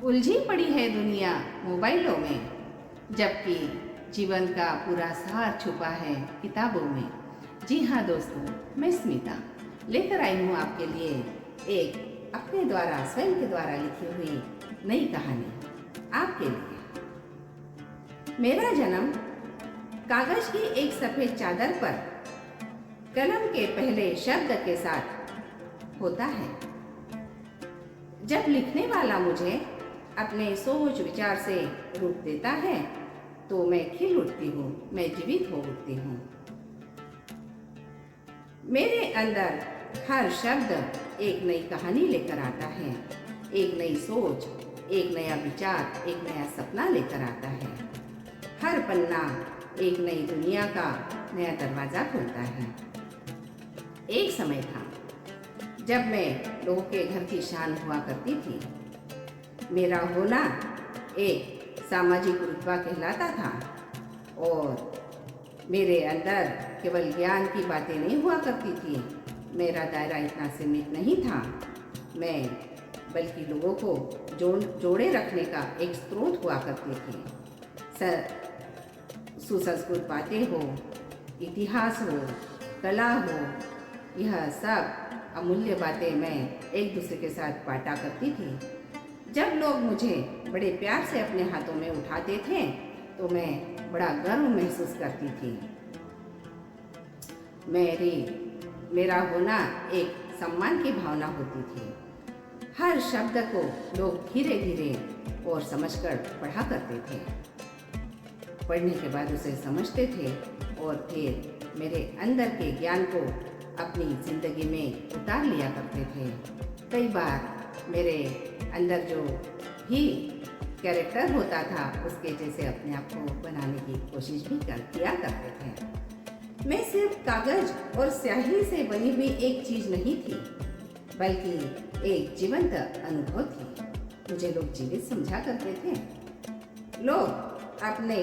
उलझी पड़ी है दुनिया मोबाइलों में, जबकि जीवन का पूरा सार छुपा है किताबों में। जी हाँ दोस्तों, मैं स्मिता लेकर आई हूँ आपके लिए एक अपने द्वारा स्वयं के द्वारा लिखी हुई नई कहानी आपके लिए। मेरा जन्म कागज की एक सफ़ेद चादर पर कलम के पहले शब्द के साथ होता है। जब लिखने वाला मुझे अपने सोच विचार से रूप देता है तो मैं खिल उठती हूँ, मैं जीवित हो उठती हूँ। मेरे अंदर हर शब्द एक नई कहानी लेकर आता है, एक नई सोच, एक नया विचार, एक नया सपना लेकर आता है। हर पन्ना एक नई दुनिया का नया दरवाज़ा खोलता है। एक समय था जब मैं लोगों के घर की शान हुआ करती थी। मेरा होना एक सामाजिक रुतबा कहलाता था और मेरे अंदर केवल ज्ञान की बातें नहीं हुआ करती थी। मेरा दायरा इतना सीमित नहीं था, मैं बल्कि लोगों को जोड़े रखने का एक स्रोत हुआ करती थी। सुसंस्कृत बातें हो, इतिहास हो, कला हो, यह सब अमूल्य बातें मैं एक दूसरे के साथ बांटा करती थी। जब लोग मुझे बड़े प्यार से अपने हाथों में उठाते थे तो मैं बड़ा गर्व महसूस करती थी। मेरा होना एक सम्मान की भावना होती थी। हर शब्द को लोग धीरे धीरे और समझकर पढ़ा करते थे। पढ़ने के बाद उसे समझते थे और फिर मेरे अंदर के ज्ञान को अपनी ज़िंदगी में उतार लिया करते थे। कई बार मेरे अंदर जो भी कैरेक्टर होता था उसके जैसे अपने आप को बनाने की कोशिश भी किया करते थे। मैं सिर्फ कागज और स्याही से बनी हुई एक चीज़ नहीं थी, बल्कि एक जीवंत अनुभव थी। मुझे लोग जीवित समझा करते थे। लोग अपने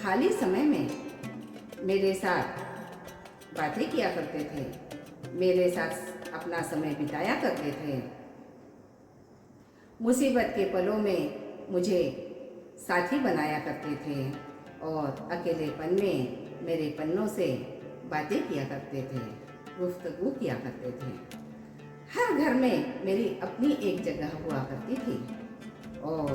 खाली समय में मेरे साथ बातें किया करते थे, मेरे साथ अपना समय बिताया करते थे। मुसीबत के पलों में मुझे साथी बनाया करते थे और अकेलेपन में मेरे पन्नों से बातें किया करते थे, गुफ्तगू किया करते थे। हर घर में मेरी अपनी एक जगह हुआ करती थी और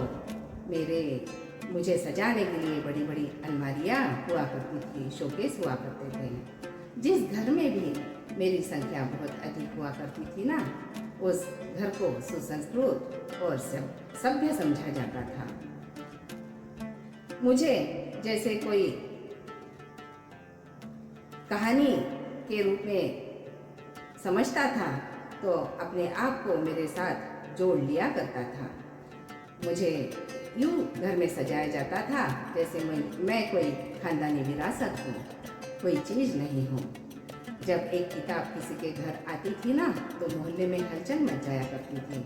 मुझे सजाने के लिए बड़ी बड़ी अलमारियाँ हुआ करती थी, शोकेस हुआ करते थे। जिस घर में भी मेरी संख्या बहुत अधिक हुआ करती थी ना, उस घर को सुसंस्कृत और सभ्य समझा जाता था। मुझे जैसे कोई कहानी के रूप में समझता था तो अपने आप को मेरे साथ जोड़ लिया करता था। मुझे यूँ घर में सजाया जाता था जैसे मैं कोई खानदानी विरासत हूँ, कोई चीज़ नहीं हूँ। जब एक किताब किसी के घर आती थी ना तो मोहल्ले में हलचल मच जाया करती थी।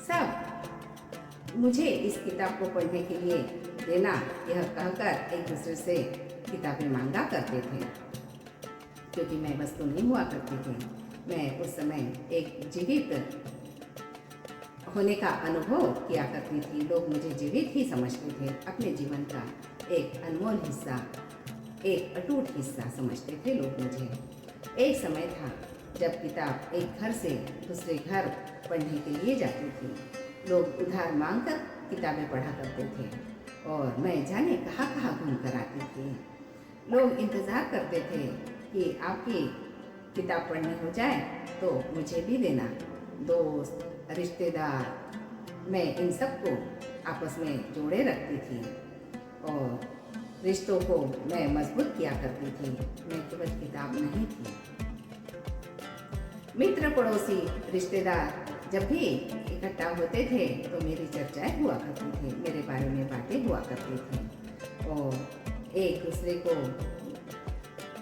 सब मुझे इस किताब को पढ़ने के लिए देना, यह कहकर एक दूसरे से किताबें मांगा करते थे, क्योंकि मैं वस्तु नहीं हुआ करती थी। मैं उस समय एक जीवित होने का अनुभव किया करती थी। लोग मुझे जीवित ही समझते थे, अपने जीवन का एक अनमोल हिस्सा, एक अटूट हिस्सा समझते थे लोग मुझे। एक समय था जब किताब एक घर से दूसरे घर पढ़ने के लिए जाती थी। लोग उधार मांगकर किताबें पढ़ा करते थे और मैं जाने कहाँ कहाँ घूम कर आती थी। लोग इंतज़ार करते थे कि आपकी किताब पढ़नी हो जाए तो मुझे भी देना। दोस्त, रिश्तेदार, मैं इन सबको आपस में जोड़े रखती थी और रिश्तों को मैं मजबूत किया करती थी। मैं केवल किताब नहीं थी। मित्र, पड़ोसी, रिश्तेदार जब भी इकट्ठा होते थे तो मेरी चर्चाएं हुआ करती थी, मेरे बारे में बातें हुआ करती थी और एक दूसरे को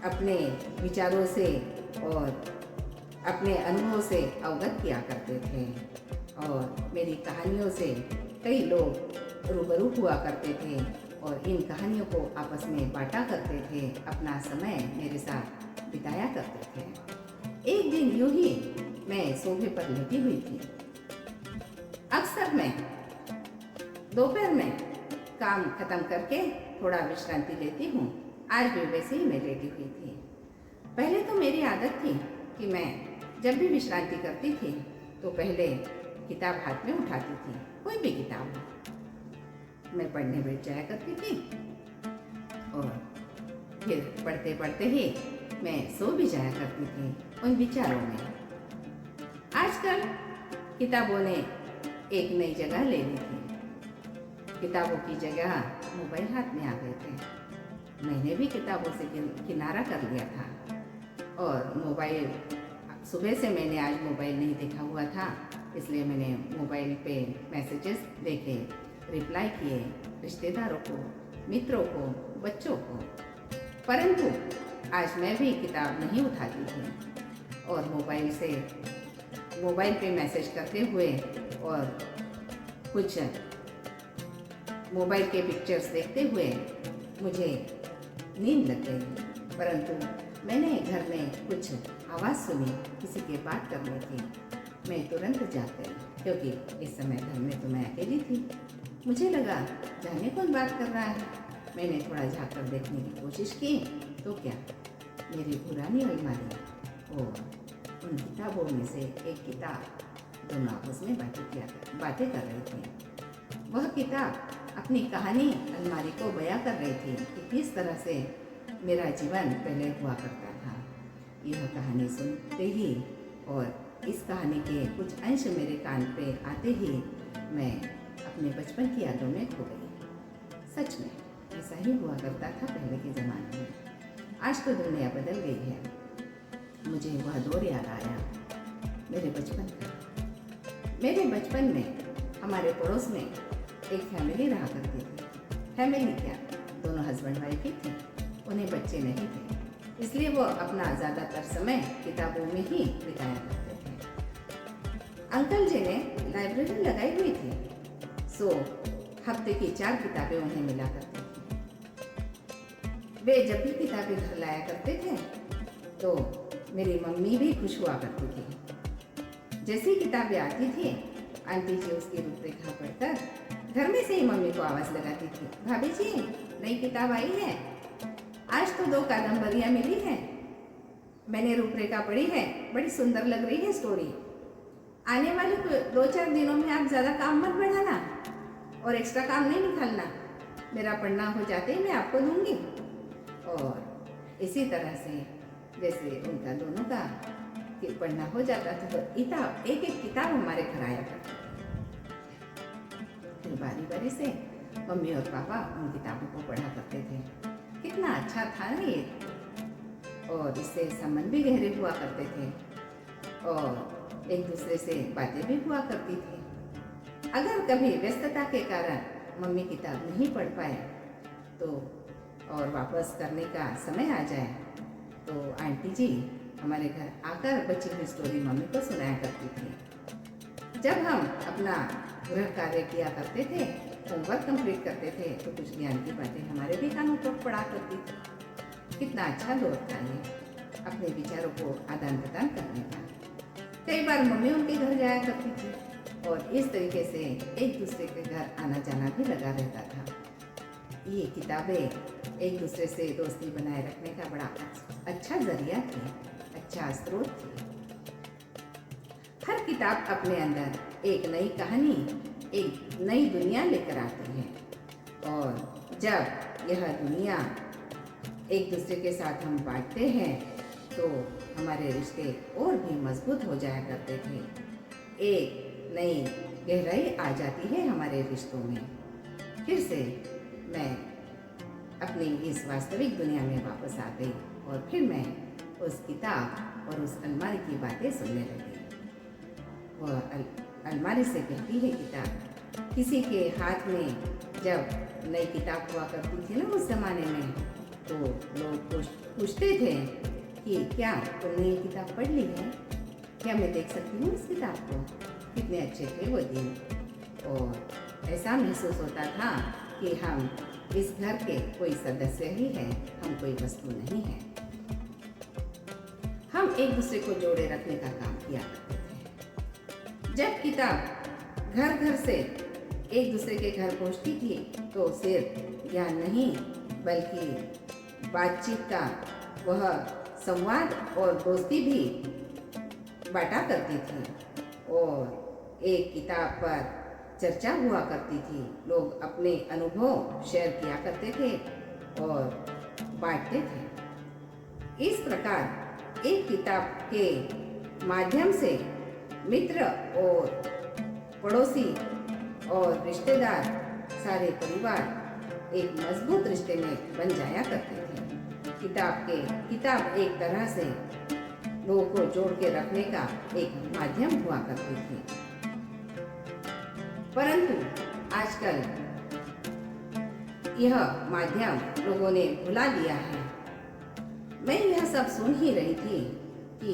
अपने विचारों से और अपने अनुभव से अवगत किया करते थे और मेरी कहानियों से कई लोग रूबरू हुआ करते थे और इन कहानियों को आपस में बांटा करते थे, अपना समय मेरे साथ बिताया करते थे। एक दिन यूं ही मैं सोफे पर लेटी हुई थी। अक्सर मैं दोपहर में काम खत्म करके थोड़ा विश्रांति लेती हूँ। आज भी वैसे ही मैं लेटी हुई थी। पहले तो मेरी आदत थी कि मैं जब भी विश्रांति करती थी तो पहले किताब हाथ में उठाती थी, कोई भी किताब हो। मैं पढ़ने बैठ जाया करती थी और फिर पढ़ते पढ़ते ही मैं सो भी जाया करती थी उन विचारों में। आजकल किताबों ने एक नई जगह ले ली थी। किताबों की जगह मोबाइल हाथ में आ गए थे। मैंने भी किताबों से किनारा कर लिया था और मोबाइल, सुबह से मैंने आज मोबाइल नहीं देखा हुआ था, इसलिए मैंने मोबाइल पे मैसेजेस देखे, रिप्लाई किए रिश्तेदारों को, मित्रों को, बच्चों को। परंतु आज मैं भी किताब नहीं उठाती थी और मोबाइल पे मैसेज करते हुए और कुछ मोबाइल के पिक्चर्स देखते हुए मुझे नींद लग गई। परंतु मैंने घर में कुछ आवाज़ सुनी, किसी के बात करने की। मैं तुरंत जाग गई क्योंकि इस समय घर में तो मैं अकेली थी। मुझे लगा जाने कौन बात कर रहा है। मैंने थोड़ा झाँक कर देखने की कोशिश की तो क्या, मेरी पुरानी अलमारी और उन किताबों में से एक किताब दोनों आपस में बातें कर रही थी। वह किताब अपनी कहानी अलमारी को बयां कर रही थी कि किस तरह से मेरा जीवन पहले हुआ करता था। यह कहानी सुनते ही और इस कहानी के कुछ अंश मेरे कान पे आते ही मैं अपने बचपन की यादों में खो गई। सच में ऐसा ही हुआ करता था पहले के ज़माने में। आज तो दुनिया बदल गई है। मुझे वह दौर याद आया मेरे बचपन का। मेरे बचपन में हमारे पड़ोस में एक फैमिली रहा करती थी। फैमिली क्या, दोनों हस्बैंड वाइफ ही थे। उन्हें बच्चे नहीं थे, इसलिए वो अपना ज़्यादातर समय किताबों में ही बिताया करते थे। अंकल जी ने लाइब्रेरी लगाई हुई थी, सो हफ्ते की 4 किताबें उन्हें मिला करती थी। वे जब भी किताबें घर लाया करते थे तो मेरी मम्मी भी खुश हुआ करती थी। जैसी किताबें आती थी, आंटी जी उसकी रूपरेखा पढ़कर घर में से ही मम्मी को आवाज़ लगाती थी, भाभी जी नई किताब आई है, आज तो 2 कादम्बरियाँ मिली हैं, मैंने रूपरेखा पढ़ी है, बड़ी सुंदर लग रही है स्टोरी। आने वाले 2-4 दिनों में आप ज़्यादा काम मत बढ़ाना और एक्स्ट्रा काम नहीं निकालना, मेरा पढ़ना हो जाते ही मैं आपको दूंगी। और इसी तरह से जैसे उनका दोनों का पढ़ना हो जाता था तो एक एक किताब हमारे घर आया करती थी। फिर बारी बारी से मम्मी और पापा उन किताबों को पढ़ा करते थे। कितना अच्छा था ये, और इससे संबंध भी गहरे हुआ करते थे और एक दूसरे से बातें भी हुआ करती थी। अगर कभी व्यस्तता के कारण मम्मी किताब नहीं पढ़ पाए तो और वापस करने का समय आ जाए तो आंटी जी हमारे घर आकर बची हुई स्टोरी मम्मी को सुनाया करती थी। जब हम अपना गृह कार्य किया करते थे, होमवर्क कंप्लीट करते थे तो कुछ ज्ञान की बातें हमारे भी कानों पर पड़ा करती थी। कितना अच्छा दौर था ये, अपने विचारों को आदान प्रदान करने का। कई बार मम्मी उनके घर जाया करती थी और इस तरीके से एक दूसरे के घर आना जाना भी लगा रहता था। ये किताबें एक दूसरे से दोस्ती बनाए रखने का बड़ा अच्छा जरिया थी, अच्छा स्रोत थी। हर किताब अपने अंदर एक नई कहानी, एक नई दुनिया लेकर आती है और जब यह दुनिया एक दूसरे के साथ हम बांटते हैं तो हमारे रिश्ते और भी मजबूत हो जाया करते थे। एक नई गहराई आ जाती है हमारे रिश्तों में। फिर से मैं अपनी इस वास्तविक दुनिया में वापस आ गई और फिर मैं उस किताब और उस अलमारी की बातें सुनने लगी। वह अलमारी से कहती है किताब, किसी के हाथ में जब नई किताब हुआ करती थी ना उस ज़माने में, तो लोग पूछते थे कि क्या तुमने ये किताब पढ़ ली है, क्या मैं देख सकती हूँ इस किताब को। कितने अच्छे थे वो दिन, और ऐसा महसूस होता था कि हम इस घर के कोई सदस्य ही हैं, हम कोई वस्तु नहीं है। हम एक दूसरे को जोड़े रखने का काम किया करते थे। जब किताब घर घर से एक दूसरे के घर पहुंचती थी तो सिर्फ ज्ञान नहीं बल्कि बातचीत का वह संवाद और दोस्ती भी बांटा करती थी और एक किताब पर चर्चा हुआ करती थी। लोग अपने अनुभव शेयर किया करते थे और बांटते थे। इस प्रकार एक किताब के माध्यम से मित्र और पड़ोसी और रिश्तेदार सारे परिवार एक मजबूत रिश्ते में बन जाया करते थे। किताब एक तरह से लोगों को जोड़ के रखने का एक माध्यम हुआ करती थी। परंतु आजकल यह माध्यम लोगों ने भुला दिया है। मैं यह सब सुन ही रही थी कि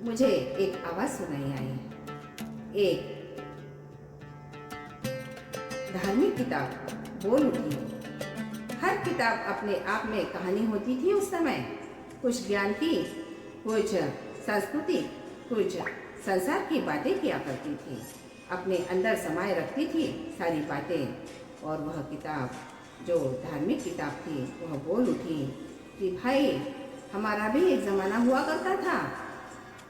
मुझे एक आवाज सुनाई आई। एक धार्मिक किताब बोल उठी। हर किताब अपने आप में कहानी होती थी उस समय, कुछ ज्ञान की, कुछ सांस्कृतिक, कुछ संसार की बातें किया करती थी, अपने अंदर समाये रखती थी सारी बातें। और वह किताब जो धार्मिक किताब थी वह बोल उठी कि भाई हमारा भी एक ज़माना हुआ करता था।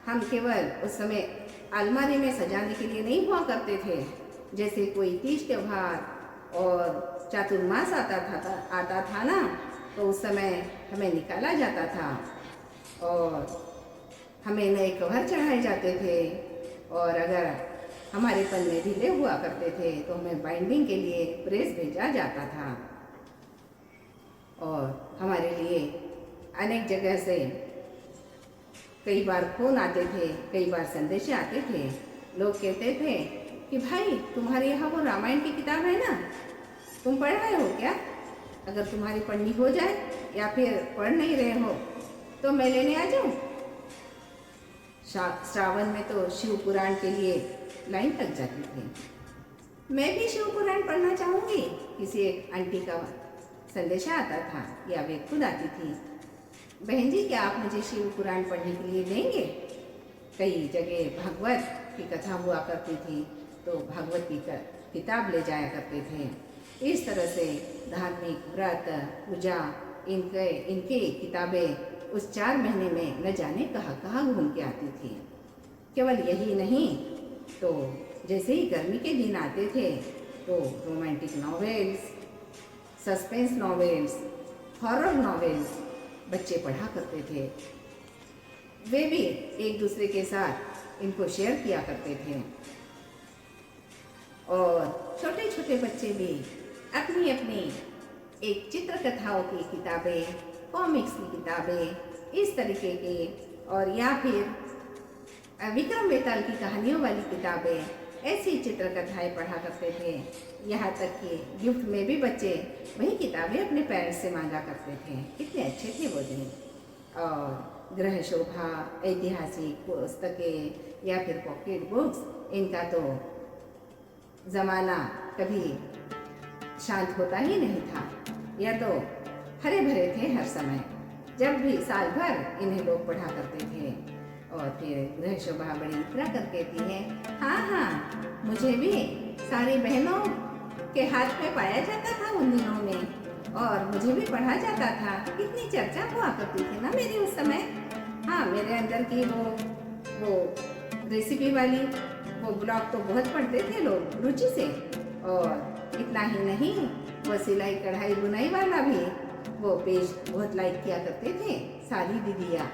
हम केवल उस समय अलमारी में सजाने के लिए नहीं हुआ करते थे। जैसे कोई तीज त्योहार और चातुर्मास आता था ना, तो उस समय हमें निकाला जाता था और हमें नए कवर चढ़ाए जाते थे। और अगर हमारे पन्ने ढीले हुआ करते थे तो हमें बाइंडिंग के लिए प्रेस भेजा जाता था। और हमारे लिए अनेक जगह से कई बार फोन आते थे, कई बार संदेश आते थे। लोग कहते थे कि भाई तुम्हारे यहाँ वो रामायण की किताब है ना, तुम पढ़ रहे हो क्या? अगर तुम्हारी पढ़नी हो जाए या फिर पढ़ नहीं रहे हो तो मैं लेने आ जाऊँ। श्रावण में तो शिव पुराण के लिए लाइन लग जाती थी। मैं भी शिव पुराण पढ़ना चाहूँगी। किसी एक आंटी का संदेशा आता था या वे खुद आती थी, बहन जी क्या आप मुझे शिव पुराण पढ़ने के लिए देंगे? कई जगह भागवत की कथा हुआ करती थी तो भागवत की किताब ले जाया करते थे। इस तरह से धार्मिक व्रत पूजा इनके किताबें उस 4 महीने में न जाने कहाँ घूम के आती थी। केवल यही नहीं तो जैसे ही गर्मी के दिन आते थे तो romantic novels, suspense novels, horror novels बच्चे पढ़ा करते थे। वे भी एक दूसरे के साथ इनको शेयर किया करते थे। और छोटे छोटे बच्चे भी अपनी अपनी एक चित्र कथाओं की किताबें, कॉमिक्स की किताबें इस तरीके के, और या फिर विक्रम बेताल की कहानियों वाली किताबें, ऐसी चित्र कथाएँ पढ़ा करते थे। यहाँ तक कि गिफ्ट में भी बच्चे वही किताबें अपने पेरेंट्स से मांगा करते थे। कितने अच्छे थे वो दिन। और ग्रह शोभा, ऐतिहासिक पुस्तकें या फिर पॉकेट बुक्स, इनका तो ज़माना कभी शांत होता ही नहीं था। यह तो हरे भरे थे हर समय। जब भी साल भर इन्हें लोग पढ़ा करते थे। और फिर ग्रह शोभा बड़ी इतरा कर कहती है, हाँ हाँ मुझे भी सारी बहनों के हाथ में पाया जाता था उन दिनों में, और मुझे भी पढ़ा जाता था। कितनी चर्चा हुआ करती थी ना मेरी उस समय। हाँ, मेरे अंदर की वो रेसिपी वाली वो ब्लॉग तो बहुत पढ़ते थे लोग रुचि से। और इतना ही नहीं, वो सिलाई कढ़ाई बुनाई वाला भी वो पेज बहुत लाइक किया करते थे सारी दीदियाँ।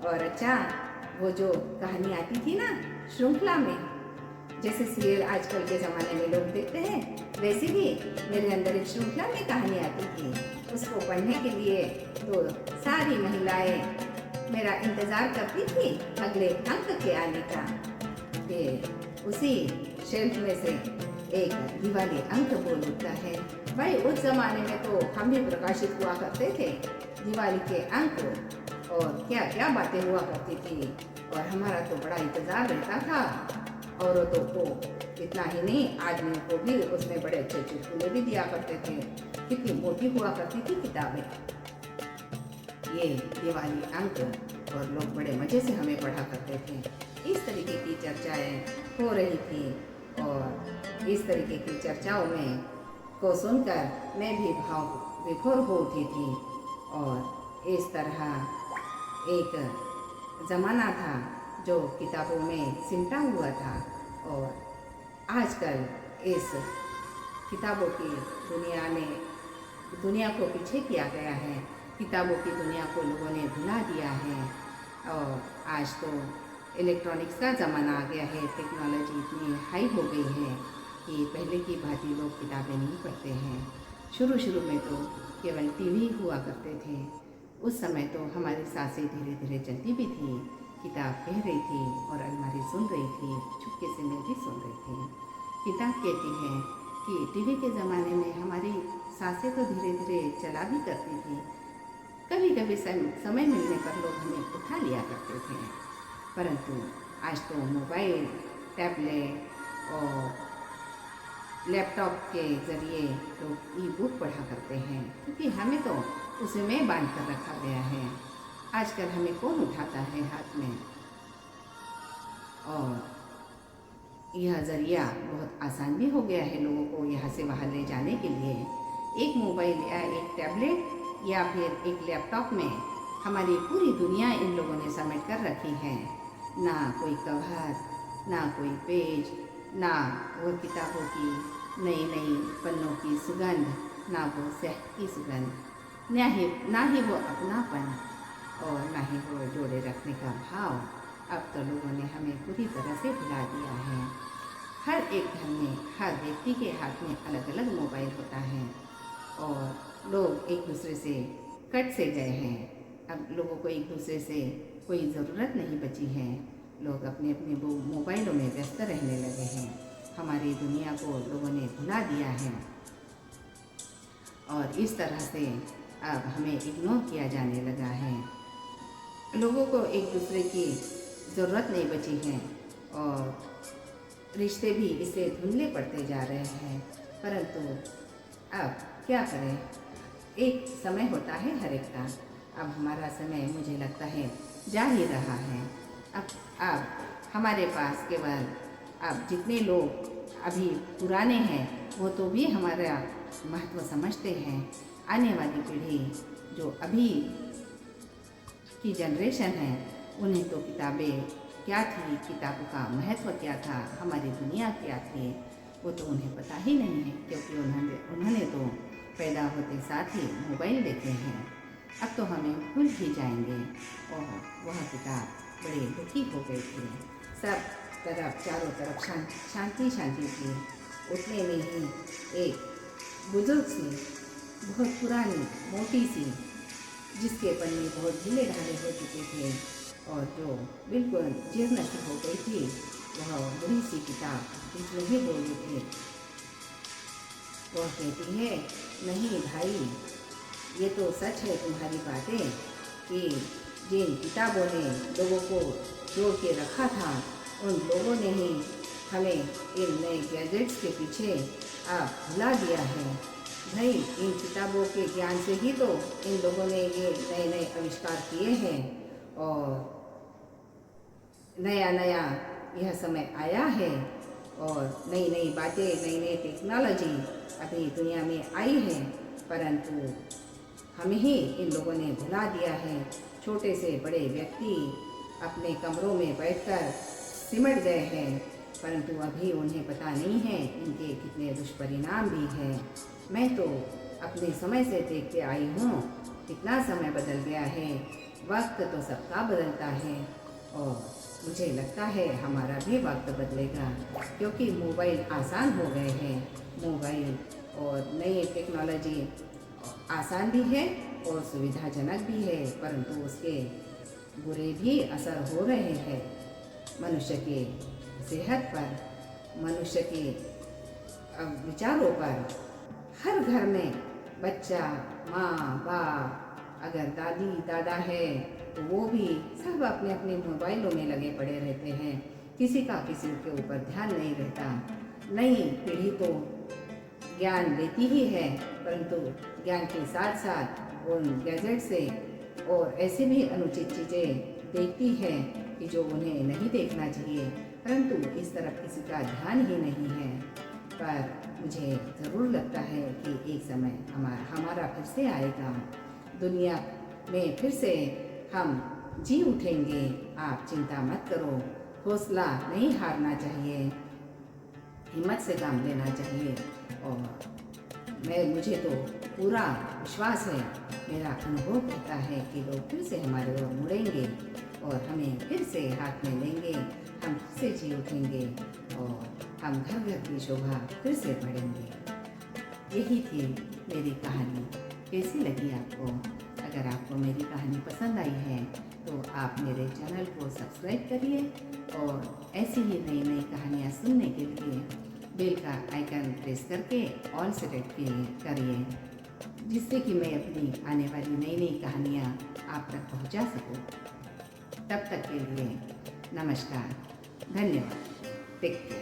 और अच्छा, वो जो कहानी आती थी ना श्रृंखला में, जैसे सीरियल आजकल के ज़माने में लोग देखते हैं, वैसे ही मेरे अंदर एक श्रृंखला में कहानी आती थी। उसको पढ़ने के लिए तो सारी महिलाएं मेरा इंतज़ार करती थी अगले अंक के आने का। फिर उसी शेल्फ में से एक दिवाली अंक बोल उठता है। भाई उस ज़माने में तो हम भी प्रकाशित हुआ करते थे दिवाली के अंक, और क्या क्या बातें हुआ करती थी। और हमारा तो बड़ा इंतज़ार रहता था। औरतों को इतना ही नहीं, आदमियों को भी उसमें बड़े अच्छे चुटकुले भी दिया करते थे। कितनी मोटी हुआ करती थी किताबें ये दिवाली अंक, और लोग बड़े मज़े से हमें पढ़ा करते थे। इस तरीके की चर्चाएं हो रही थी। और इस तरीके की चर्चाओं में को सुनकर मैं भी भाव विभोर हो उठी थी। और इस तरह एक ज़माना था जो किताबों में सिमटा हुआ था, और आजकल इस किताबों की दुनिया को पीछे किया गया है। किताबों की दुनिया को लोगों ने भुला दिया है। और आज तो इलेक्ट्रॉनिक्स का ज़माना आ गया है। टेक्नोलॉजी इतनी हाई हो गई है कि पहले की भांति लोग किताबें नहीं पढ़ते हैं। शुरू में तो केवल टीवी हुआ करते थे। उस समय तो हमारी सांसें धीरे धीरे चलती भी थी, किताब कह रही थी और अलमारी सुन रही थी, चुपके से मैं भी सुन रही थी। किताब कहती है कि टीवी के ज़माने में हमारी सांसें तो धीरे धीरे चला भी करती थी। कभी कभी समय मिलने पर लोग हमें उठा लिया करते थे, परंतु आज तो मोबाइल, टैबलेट और लैपटॉप के ज़रिए लोग ई बुक पढ़ा करते हैं, क्योंकि हमें तो उसे में बांध कर रखा गया है। आजकल हमें कौन उठाता है हाथ में। और यह ज़रिया बहुत आसान भी हो गया है लोगों को यहाँ से वहाँ ले जाने के लिए। एक मोबाइल या एक टैबलेट या फिर एक लैपटॉप में हमारी पूरी दुनिया इन लोगों ने समेट कर रखी है। ना कोई कवर, ना कोई पेज, ना वो किताबों की नई नई पन्नों की सुगंध, ना वो शहद की सुगंध, ना ही वो अपनापन, और ना ही वो जोड़े रखने का भाव। अब तो लोगों ने हमें पूरी तरह से भुला दिया है। हर एक घर में, हर व्यक्ति के हाथ में अलग अलग मोबाइल होता है, और लोग एक दूसरे से कट से गए हैं। अब लोगों को एक दूसरे से कोई ज़रूरत नहीं बची है। लोग अपने अपने मोबाइलों में व्यस्त रहने लगे हैं। हमारी दुनिया को लोगों ने भुला दिया है, और इस तरह से अब हमें इग्नोर किया जाने लगा है। लोगों को एक दूसरे की ज़रूरत नहीं बची है, और रिश्ते भी इससे धुंधले पड़ते जा रहे हैं। परंतु अब क्या करें, एक समय होता है हर एक का। अब हमारा समय मुझे लगता है जा ही रहा है। अब हमारे पास केवल अब जितने लोग अभी पुराने हैं वो तो भी हमारा महत्व समझते हैं। आने वाली पीढ़ी जो अभी की जनरेशन है, उन्हें तो किताबें क्या थी, किताबों का महत्व क्या था, हमारी दुनिया क्या थी, वो तो उन्हें पता ही नहीं है, क्योंकि उन्होंने तो पैदा होते साथ ही मोबाइल देखे हैं। अब तो हमें भूल ही जाएंगे। और वह किताब बड़े दुखी हो गई थी। सब तरफ चारों तरफ शांति थी। उतने में ही एक बुजुर्ग सी, बहुत पुरानी मोटी सी, जिसके पन्ने बहुत ढीले ढाले हो चुके थे और जो बिल्कुल जीर्ण सी हो गई थी, वह बड़ी सी किताब बीच में ही बोली थी। वह कहती है, नहीं भाई, ये तो सच है तुम्हारी बातें कि जिन किताबों ने लोगों को जोड़ के रखा था, उन लोगों ने ही हमें इन नए गैजेट्स के पीछे अब भुला दिया है। भाई, इन किताबों के ज्ञान से ही तो इन लोगों ने ये नए नए आविष्कार किए हैं, और नया नया यह समय आया है, और नई नई बातें, नई नई टेक्नोलॉजी अभी दुनिया में आई है। परंतु हमें ही इन लोगों ने भुला दिया है। छोटे से बड़े व्यक्ति अपने कमरों में बैठकर सिमट गए हैं, परंतु अभी उन्हें पता नहीं है इनके कितने दुष्परिणाम भी हैं। मैं तो अपने समय से देखते आई हूँ, कितना समय बदल गया है। वक्त तो सबका बदलता है, और मुझे लगता है हमारा भी वक्त बदलेगा, क्योंकि मोबाइल आसान हो गए हैं। मोबाइल और नई टेक्नोलॉजी आसान भी है और सुविधाजनक भी है, परंतु उसके बुरे भी असर हो रहे हैं मनुष्य के सेहत पर, मनुष्य के विचारों पर। हर घर में बच्चा, माँ बाप, अगर दादी दादा है तो वो भी सब अपने अपने मोबाइलों में लगे पड़े रहते हैं। किसी का किसी के ऊपर ध्यान नहीं रहता। नई पीढ़ी तो ज्ञान लेती ही है, परंतु ज्ञान के साथ साथ उन गैजेट से और ऐसी भी अनुचित चीज़ें देखती है कि जो उन्हें नहीं देखना चाहिए, परंतु इस तरफ किसी का ध्यान ही नहीं है। पर मुझे ज़रूर लगता है कि एक समय हमारा फिर से आएगा। दुनिया में फिर से हम जी उठेंगे। आप चिंता मत करो, हौसला नहीं हारना चाहिए, हिम्मत से काम लेना चाहिए। और मुझे तो पूरा विश्वास है, मेरा अनुभव कहता है कि लोग फिर से हमारे ओर मुड़ेंगे और हमें फिर से हाथ में लेंगे। हम फिर से जी उठेंगे और हम घर घर की शोभा फिर से बढ़ेंगे। यही थी मेरी कहानी। कैसी लगी आपको? अगर आपको मेरी कहानी पसंद आई है तो आप मेरे चैनल को सब्सक्राइब करिए और ऐसी ही नई नई कहानियाँ सुनने के लिए बेल का आइकन प्रेस करके ऑल सेलेक्ट करिए, जिससे कि मैं अपनी आने वाली नई नई कहानियाँ आप तक पहुँचा सकूँ। तब तक के लिए नमस्कार, धन्यवाद, टेक केयर।